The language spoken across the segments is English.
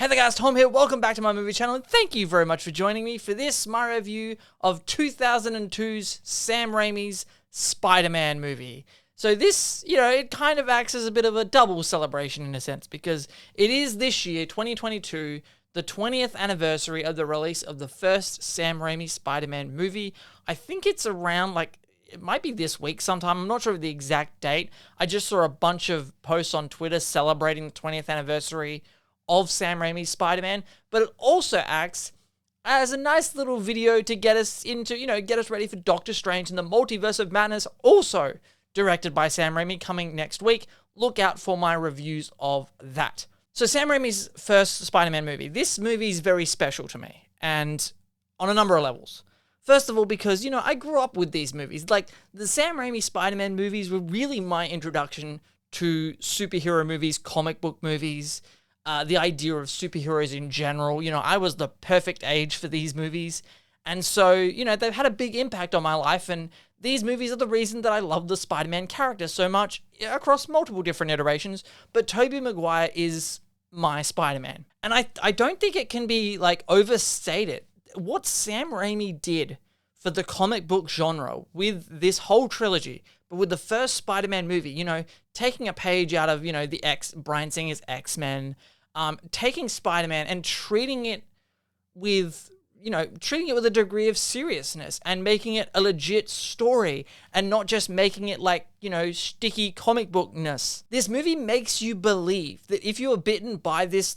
Hey there guys, Tom here. Welcome back to my movie channel and thank you very much for joining me for this, my review of 2002's Sam Raimi's Spider-Man movie. So this, it kind of acts as a bit of a double celebration in a sense because it is this year, 2022, the 20th anniversary of the release of the first Sam Raimi Spider-Man movie. I think it's around it might be this week sometime. I'm not sure of the exact date. I just saw a bunch of posts on Twitter celebrating the 20th anniversary of Sam Raimi's Spider-Man, but it also acts as a nice little video to get us into, get us ready for Doctor Strange and the Multiverse of Madness, also directed by Sam Raimi, coming next week. Look out for my reviews of that. So Sam Raimi's first Spider-Man movie. This movie is very special to me, and on a number of levels. First of all, because, I grew up with these movies. Like, the Sam Raimi Spider-Man movies were really my introduction to superhero movies, comic book movies, the idea of superheroes in general. I was the perfect age for these movies. And so, they've had a big impact on my life. And these movies are the reason that I love the Spider-Man character so much across multiple different iterations. But Tobey Maguire is my Spider-Man. And I don't think it can be, overstated. What Sam Raimi did for the comic book genre with this whole trilogy, but with the first Spider-Man movie, taking a page out of, the Bryan Singer's X-Men, taking Spider-Man and treating it with a degree of seriousness and making it a legit story and not just making it sticky comic bookness. This movie makes you believe that if you were bitten by this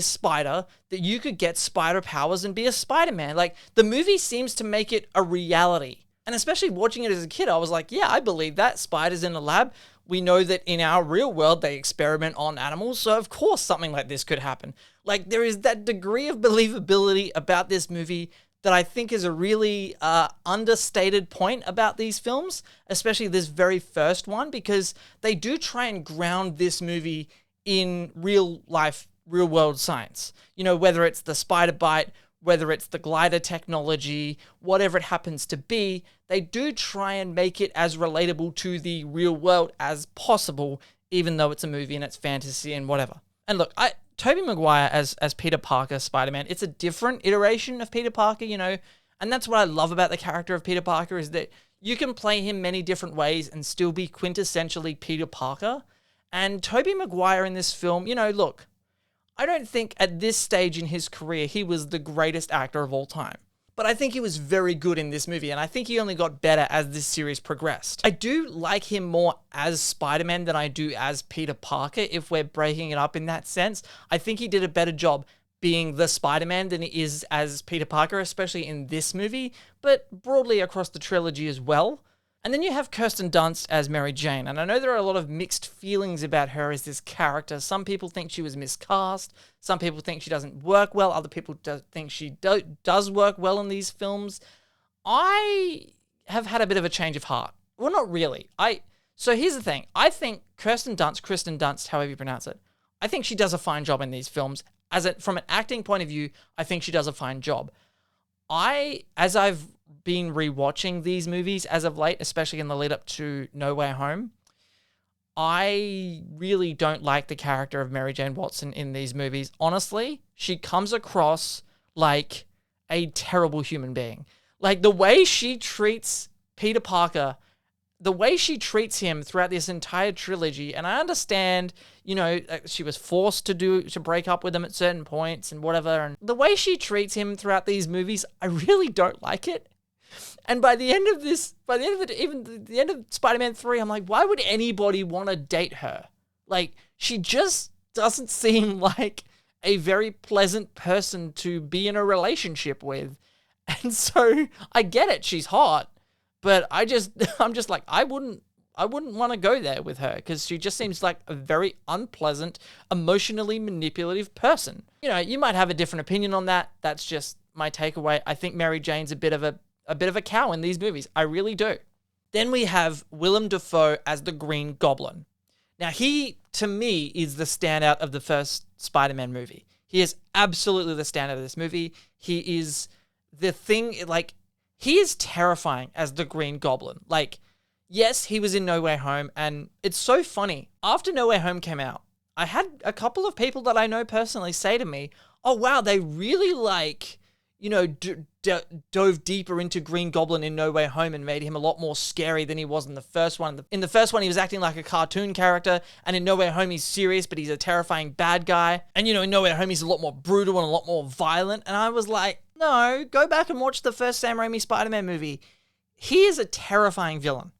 spider, that you could get spider powers and be a Spider-Man. The movie seems to make it a reality. And especially watching it as a kid, I was like, yeah, I believe that. Spiders in a lab. We know that in our real world, they experiment on animals. So of course something like this could happen. There is that degree of believability about this movie that I think is a really understated point about these films, especially this very first one, because they do try and ground this movie in real life, real world science. Whether it's the spider bite, whether it's the glider technology, whatever it happens to be, they do try and make it as relatable to the real world as possible, even though it's a movie and it's fantasy and whatever. And look, Tobey Maguire as Peter Parker, Spider-Man, it's a different iteration of Peter Parker, and that's what I love about the character of Peter Parker, is that you can play him many different ways and still be quintessentially Peter Parker. And Tobey Maguire in this film, look, I don't think at this stage in his career he was the greatest actor of all time. But I think he was very good in this movie, and I think he only got better as this series progressed. I do like him more as Spider-Man than I do as Peter Parker, if we're breaking it up in that sense. I think he did a better job being the Spider-Man than he is as Peter Parker, especially in this movie, but broadly across the trilogy as well. And then you have Kirsten Dunst as Mary Jane, and I know there are a lot of mixed feelings about her as this character. Some people think she was miscast, some people think she doesn't work well, other people think she does work well in these films. I have had a bit of a change of heart. Well, not really. So here's the thing. I think Kristen Dunst, however you pronounce it, I think she does a fine job in these films. From an acting point of view, I think she does a fine job. As I've been rewatching these movies as of late, especially in the lead up to No Way Home, I really don't like the character of Mary Jane Watson in these movies. Honestly, she comes across like a terrible human being. The way she treats Peter Parker, the way she treats him throughout this entire trilogy, and I understand, she was forced to break up with him at certain points and whatever, and the way she treats him throughout these movies, I really don't like it. And by the end of the end of Spider-Man 3, I'm like, why would anybody want to date her? She just doesn't seem like a very pleasant person to be in a relationship with. And so I get it, she's hot, but I'm just like, I wouldn't want to go there with her because she just seems like a very unpleasant, emotionally manipulative person. You might have a different opinion on that. That's just my takeaway. I think Mary Jane's a bit of a cow in these movies. I really do. Then we have Willem Dafoe as the Green Goblin. Now, he, to me, is the standout of the first Spider-Man movie. He is absolutely the standout of this movie. He is the thing, he is terrifying as the Green Goblin. Yes, he was in No Way Home, and it's so funny. After No Way Home came out, I had a couple of people that I know personally say to me, oh, wow, they really dove deeper into Green Goblin in No Way Home and made him a lot more scary than he was in the first one. In the first one, he was acting like a cartoon character, and in No Way Home, he's serious, but he's a terrifying bad guy. And, in No Way Home, he's a lot more brutal and a lot more violent. And I was like, no, go back and watch the first Sam Raimi Spider-Man movie. He is a terrifying villain.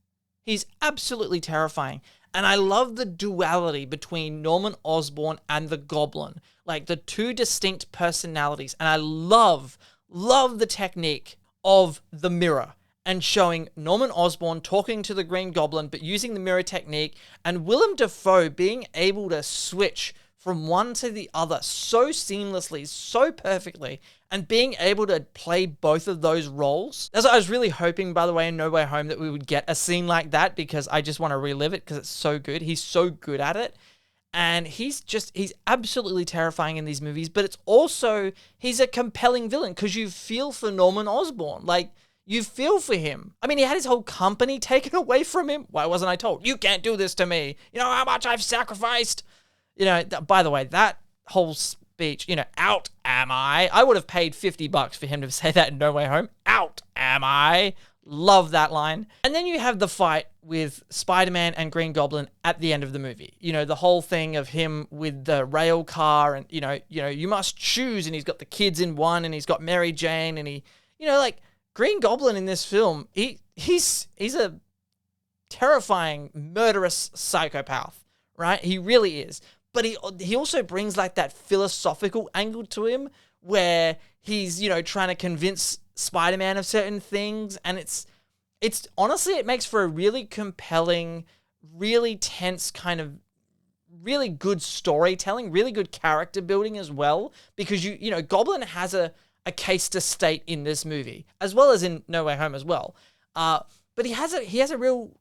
He's absolutely terrifying. And I love the duality between Norman Osborn and the Goblin, like the two distinct personalities. And I love the technique of the mirror and showing Norman Osborn talking to the Green Goblin, but using the mirror technique, and Willem Dafoe being able to switch from one to the other so seamlessly, so perfectly, and being able to play both of those roles. That's what I was really hoping, by the way, in No Way Home, that we would get a scene like that, because I just want to relive it because it's so good. He's so good at it. And he's absolutely terrifying in these movies, but it's also, he's a compelling villain because you feel for Norman Osborn. Like, you feel for him. I mean, he had his whole company taken away from him. Why wasn't I told? You can't do this to me. You know how much I've sacrificed? By the way, that whole speech, out am I would have paid $50 for him to say that in No Way Home. Out am I? Love that line. And then you have the fight with Spider-Man and Green Goblin at the end of the movie. The whole thing of him with the rail car and, you must choose, and he's got the kids in one and he's got Mary Jane, and he, Green Goblin in this film, he's a terrifying, murderous psychopath, right? He really is. But he also brings like that philosophical angle to him where he's, trying to convince Spider-Man of certain things. And it's honestly, it makes for a really compelling, really tense kind of really good storytelling, really good character building as well. Because Goblin has a case to state in this movie, as well as in No Way Home as well. But he has a real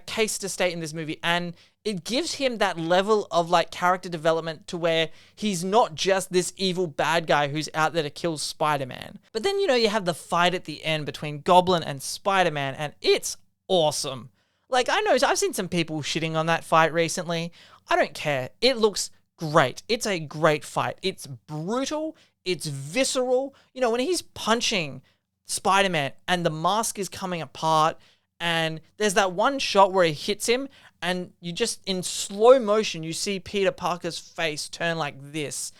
case to state in this movie, and it gives him that level of like character development to where he's not just this evil bad guy who's out there to kill Spider-Man. But then, you have the fight at the end between Goblin and Spider-Man, and it's awesome. Like, I know, I've seen some people shitting on that fight recently. I don't care. It looks great. It's a great fight. It's brutal. It's visceral. When he's punching Spider-Man and the mask is coming apart, and there's that one shot where he hits him, and you just, in slow motion, you see Peter Parker's face turn like this.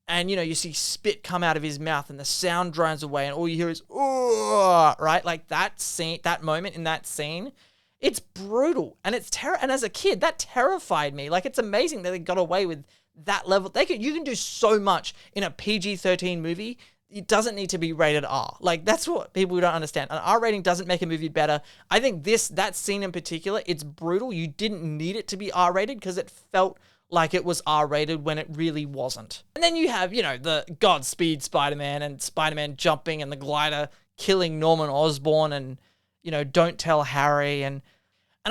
And, you see spit come out of his mouth, and the sound drives away, and all you hear is, oh, right? Like that scene, that moment in that scene, it's brutal. And it's and as a kid, that terrified me. Like, it's amazing that they got away with that level. You can do so much in a PG-13 movie. It doesn't need to be rated R. Like, that's what people don't understand. An R rating doesn't make a movie better. I think that scene in particular, it's brutal. You didn't need it to be R rated because it felt like it was R rated when it really wasn't. And then you have, the Godspeed Spider-Man and Spider-Man jumping and the glider killing Norman Osborn and, Don't Tell Harry. And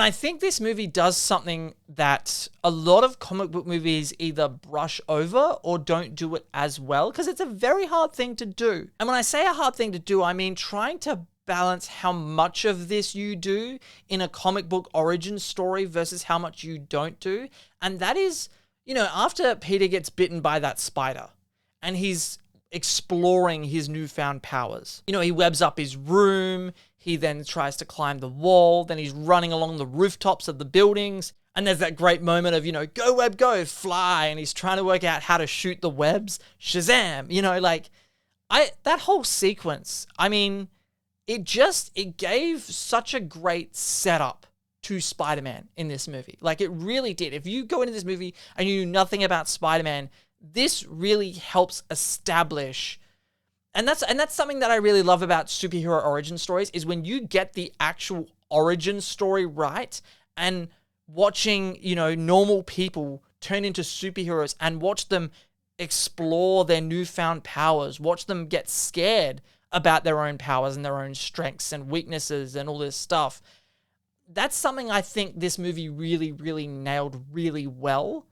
I think this movie does something that a lot of comic book movies either brush over or don't do it as well, because it's a very hard thing to do. And when I say a hard thing to do, I mean trying to balance how much of this you do in a comic book origin story versus how much you don't do. And that is, after Peter gets bitten by that spider and he's exploring his newfound powers. He webs up his room. He then tries to climb the wall. Then he's running along the rooftops of the buildings. And there's that great moment of, go web, go, fly. And he's trying to work out how to shoot the webs. Shazam! That whole sequence, I mean, it gave such a great setup to Spider-Man in this movie. Like, it really did. If you go into this movie and you knew nothing about Spider-Man, this really helps establish, and that's something that I really love about superhero origin stories, is when you get the actual origin story right, and watching, normal people turn into superheroes and watch them explore their newfound powers, watch them get scared about their own powers and their own strengths and weaknesses and all this stuff. That's something I think this movie really, really nailed really well.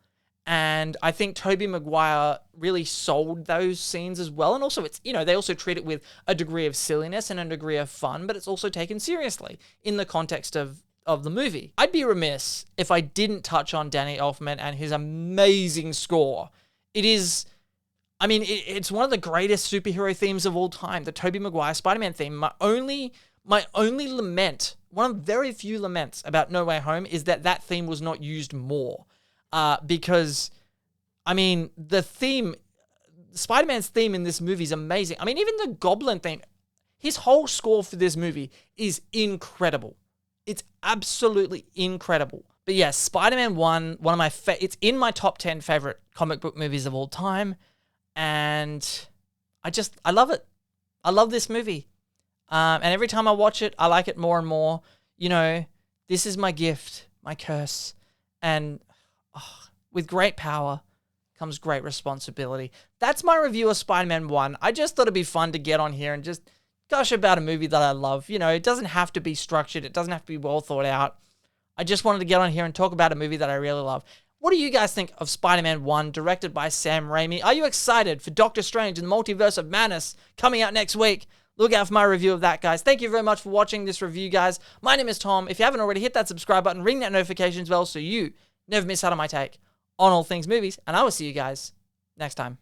And I think Tobey Maguire really sold those scenes as well. And also, it's, they also treat it with a degree of silliness and a degree of fun, but it's also taken seriously in the context of of the movie. I'd be remiss if I didn't touch on Danny Elfman and his amazing score. It is, I mean, it's one of the greatest superhero themes of all time, the Tobey Maguire Spider-Man theme. My only lament, one of very few laments about No Way Home, is that theme was not used more. Because, I mean, the theme, Spider-Man's theme in this movie is amazing. I mean, even the Goblin theme, his whole score for this movie is incredible. It's absolutely incredible. But yeah, Spider-Man 1, one of my it's in my top 10 favorite comic book movies of all time. And I love it. I love this movie. And every time I watch it, I like it more and more. You know, this is my gift, my curse. And with great power comes great responsibility. That's my review of Spider-Man 1. I just thought it'd be fun to get on here and just gush about a movie that I love. You know, it doesn't have to be structured. It doesn't have to be well thought out. I just wanted to get on here and talk about a movie that I really love. What do you guys think of Spider-Man 1, directed by Sam Raimi? Are you excited for Doctor Strange and the Multiverse of Madness coming out next week? Look out for my review of that, guys. Thank you very much for watching this review, guys. My name is Tom. If you haven't already, hit that subscribe button, ring that notifications bell so you never miss out on my take on all things movies, and I will see you guys next time.